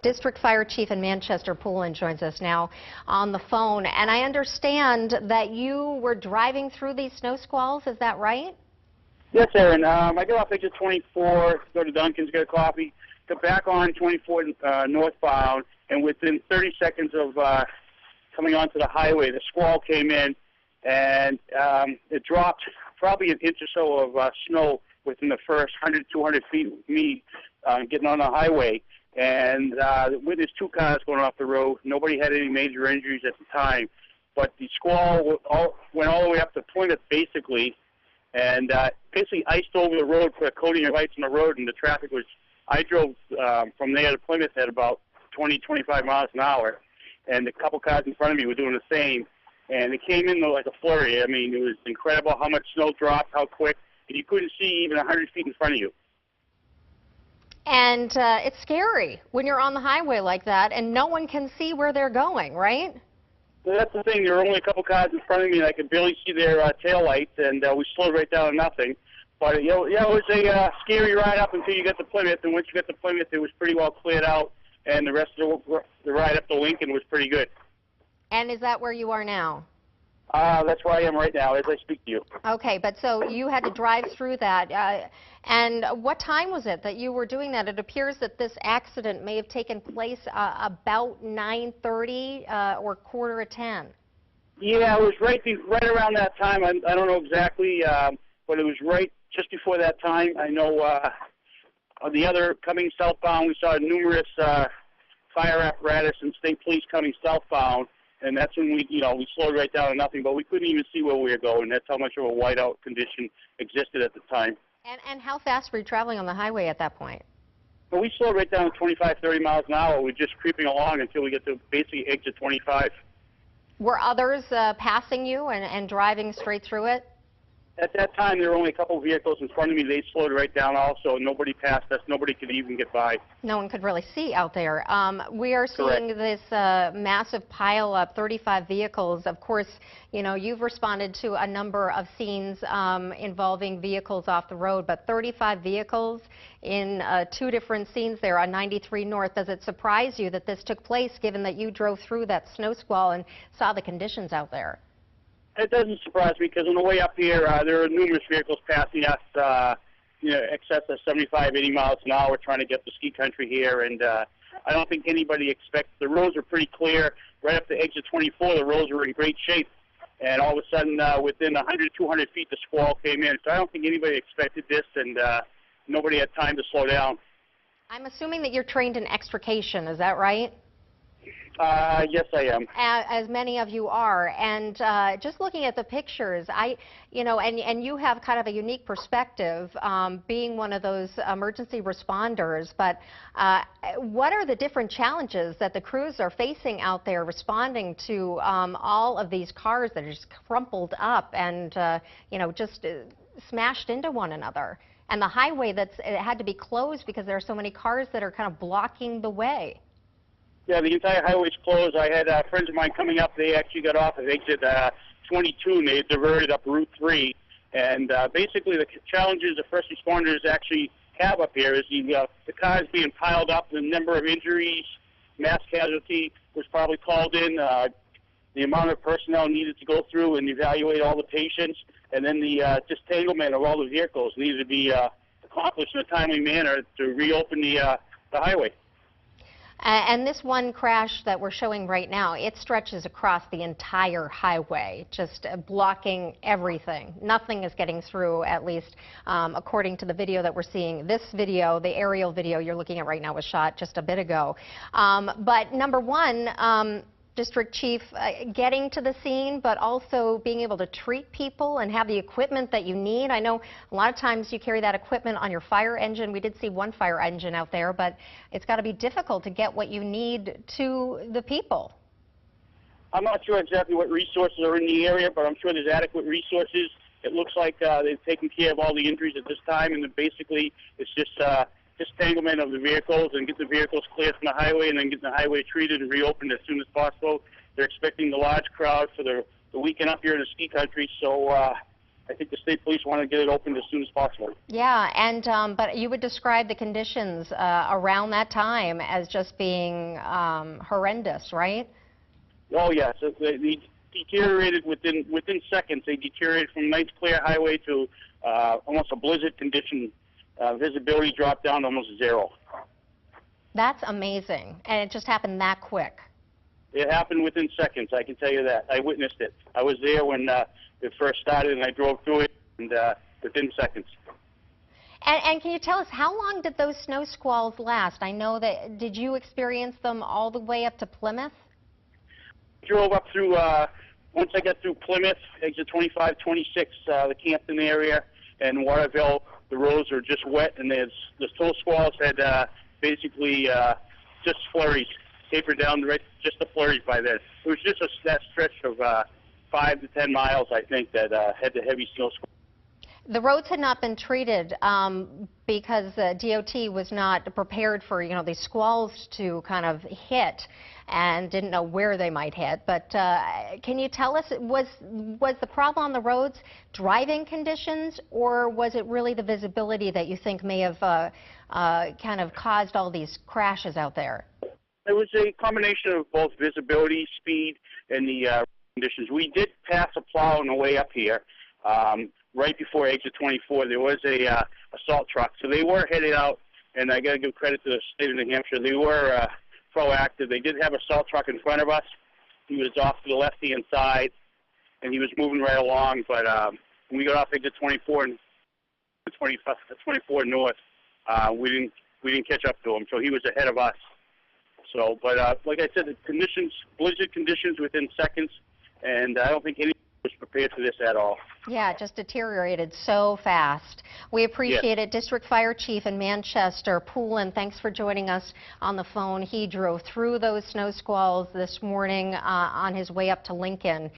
District Fire Chief in Manchester Poulin joins us now on the phone. And I understand that you were driving through these snow squalls, is that right? Yes, Erin. I got off exit 24, go to Dunkin's, get a coffee, got back on 24 northbound, and within 30 seconds of coming onto the highway, the squall came in, and it dropped probably an inch or so of snow within the first 100, 200 feet of me getting on the highway. And witnessed two cars going off the road. Nobody had any major injuries at the time. But the squall went all the way up to Plymouth, basically, and basically iced over the road, put a coating of ice on the road, and the traffic was, I drove from there to Plymouth at about 20, 25 miles an hour, and a couple cars in front of me were doing the same. And it came in like a flurry. I mean, it was incredible how much snow dropped, how quick, and you couldn't see even 100 feet in front of you. And it's scary when you're on the highway like that and no one can see where they're going, right? Well, that's the thing. There were only a couple cars in front of me, and I could barely see their taillights, and we slowed right down to nothing. But, it was a scary ride up until you got to Plymouth, and once you got to Plymouth, it was pretty well cleared out, and the rest of the ride up to Lincoln was pretty good. And is that where you are now? That's where I am right now as I speak to you. Okay, but so you had to drive through that. And what time was it that you were doing that? It appears that this accident may have taken place about 9:30 or 9:45. Yeah, it was right around that time. I don't know exactly, but it was right just before that time. I know on the other coming southbound, we saw numerous fire apparatus and state police coming southbound. And that's when we slowed right down to nothing, but we couldn't even see where we were going. That's how much of a whiteout condition existed at the time. And how fast were you traveling on the highway at that point? Well, we slowed right down to 25, 30 miles an hour. We're just creeping along until we get to basically exit 25. Were others passing you and driving straight through it? At that time, there were only a couple of vehicles in front of me. They slowed right down also. Nobody passed us. Nobody could even get by. No one could really see out there. We are seeing Correct. this massive pile up, 35 vehicles. Of course, you've responded to a number of scenes involving vehicles off the road, but 35 vehicles in two different scenes there on 93 North. Does it surprise you that this took place, given that you drove through that snow squall and saw the conditions out there? It doesn't surprise me because on the way up here, there are numerous vehicles passing us, excess of 75, 80 miles an hour trying to get to ski country here. And I don't think anybody expects, the roads are pretty clear. Right up to exit 24, the roads are in great shape. And all of a sudden, within 100, 200 feet, the squall came in. So I don't think anybody expected this, and nobody had time to slow down. I'm assuming that you're trained in extrication, is that right? Yes, I am. As many of you are, and just looking at the pictures, and you have kind of a unique perspective, being one of those emergency responders. But what are the different challenges that the crews are facing out there, responding to all of these cars that are just crumpled up and just smashed into one another, and the highway it had to be closed because there are so many cars that are kind of blocking the way? Yeah, the entire highway's closed. I had friends of mine coming up. They actually got off at exit 22, and they diverted up Route 3. And basically the challenges the first responders actually have up here is the cars being piled up, the number of injuries, mass casualty was probably called in, the amount of personnel needed to go through and evaluate all the patients, and then the disentanglement of all the vehicles needed to be accomplished in a timely manner to reopen the highway. And this one crash that we're showing right now, it stretches across the entire highway, just blocking everything. Nothing is getting through, at least according to the video that we're seeing. This video, the aerial video you're looking at right now, was shot just a bit ago. But number one, District Chief, getting to the scene, but also being able to treat people and have the equipment that you need. I know a lot of times you carry that equipment on your fire engine. We did see one fire engine out there, but it's got to be difficult to get what you need to the people. I'm not sure exactly what resources are in the area, but I'm sure there's adequate resources. It looks like they've taken care of all the injuries at this time, and basically it's just disentanglement of the vehicles and get the vehicles cleared from the highway and then get the highway treated and reopened as soon as possible. They're expecting the large crowd for the weekend up here in the ski country, so I think the state police want to get it opened as soon as possible. Yeah, and but you would describe the conditions around that time as just being horrendous, right? Oh yes, they deteriorated within seconds. They deteriorated from nice clear highway to almost a blizzard condition. Visibility dropped down to almost zero. That's amazing, and it just happened that quick. It happened within seconds, I can tell you that. I witnessed it. I was there when it first started, and I drove through it, and within seconds. And can you tell us, how long did those snow squalls last? I know that, did you experience them all the way up to Plymouth? Drove up through, once I got through Plymouth, exit 25, 26, the Campton area, and Waterville, the roads are just wet, and the snow squalls had basically just flurries, tapered down right, just the flurries by then. It was just that stretch of 5 to 10 miles, I think, that had the heavy snow squalls. The roads had not been treated because DOT was not prepared for, these squalls to kind of hit and didn't know where they might hit. But can you tell us, was the problem on the roads driving conditions, or was it really the visibility that you think may have kind of caused all these crashes out there? It was a combination of both visibility, speed, and the conditions. We did pass a plow on the way up here. Right before exit 24, there was a salt truck, so they were headed out, and I got to give credit to the state of New Hampshire. They were proactive. They did have a salt truck in front of us. He was off to the left-hand side, and he was moving right along, but when we got off exit 24 and 24 north, we didn't catch up to him, so he was ahead of us. So, but like I said, the conditions, blizzard conditions within seconds, and I don't think anyone was prepared for this at all. Yeah, it just deteriorated so fast. We appreciate it. District Fire Chief in Manchester, Poulin, thanks for joining us on the phone. He drove through those snow squalls this morning on his way up to Lincoln.